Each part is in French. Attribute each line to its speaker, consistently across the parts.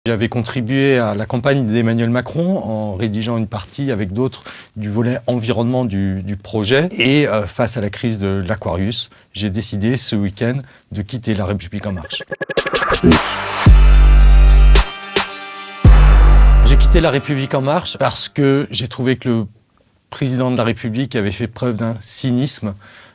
Speaker 1: J'avais contribué à la campagne d'Emmanuel Macron en rédigeant une partie avec d'autres du volet environnement du projet. Et face à la crise de l'Aquarius, j'ai décidé ce week-end de quitter La République En Marche. J'ai quitté La République En Marche parce que j'ai trouvé que le président de la République avait fait preuve d'un cynisme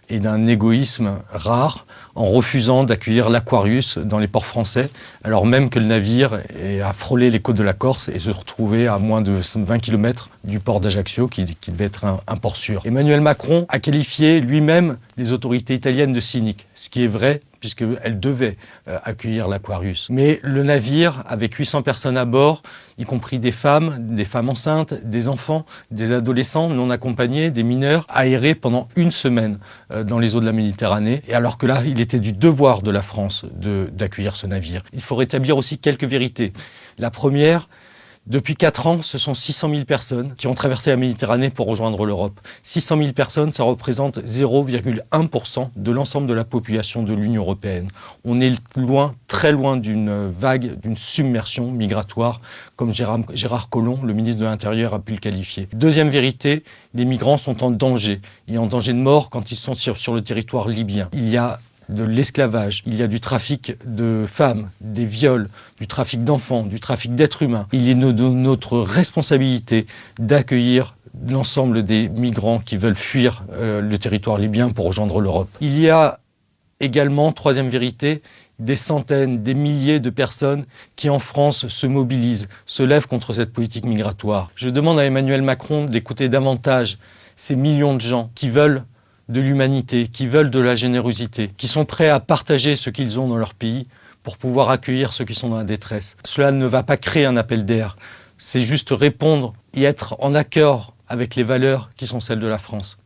Speaker 1: et d'un égoïsme rare en refusant d'accueillir l'Aquarius dans les ports français, alors même que le navire a frôlé les côtes de la Corse et se retrouvait à moins de 20 km du port d'Ajaccio, qui devait être un port sûr. Emmanuel Macron a qualifié lui-même les autorités italiennes de cyniques, ce qui est vrai, puisqu'elles devaient accueillir l'Aquarius. Mais le navire, avec 800 personnes à bord, y compris des femmes enceintes, des enfants, des adolescents non accompagnés, des mineurs, a erré pendant une semaine dans les eaux de la Méditerranée. Et alors que là, il était du devoir de la France d'accueillir ce navire. Il faut rétablir aussi quelques vérités. La première, depuis 4 ans, ce sont 600 000 personnes qui ont traversé la Méditerranée pour rejoindre l'Europe. 600 000 personnes, ça représente 0,1% de l'ensemble de la population de l'Union européenne. On est loin, très loin d'une vague, d'une submersion migratoire, comme Gérard Collomb, le ministre de l'Intérieur, a pu le qualifier. Deuxième vérité, les migrants sont en danger. Ils sont en danger de mort quand ils sont sur le territoire libyen. Il y a de l'esclavage, il y a du trafic de femmes, des viols, du trafic d'enfants, du trafic d'êtres humains. Il est de notre responsabilité d'accueillir l'ensemble des migrants qui veulent fuir le territoire libyen pour rejoindre l'Europe. Il y a également, troisième vérité, des centaines, des milliers de personnes qui en France se mobilisent, se lèvent contre cette politique migratoire. Je demande à Emmanuel Macron d'écouter davantage ces millions de gens qui veulent de l'humanité, qui veulent de la générosité, qui sont prêts à partager ce qu'ils ont dans leur pays pour pouvoir accueillir ceux qui sont dans la détresse. Cela ne va pas créer un appel d'air, c'est juste répondre et être en accord avec les valeurs qui sont celles de la France.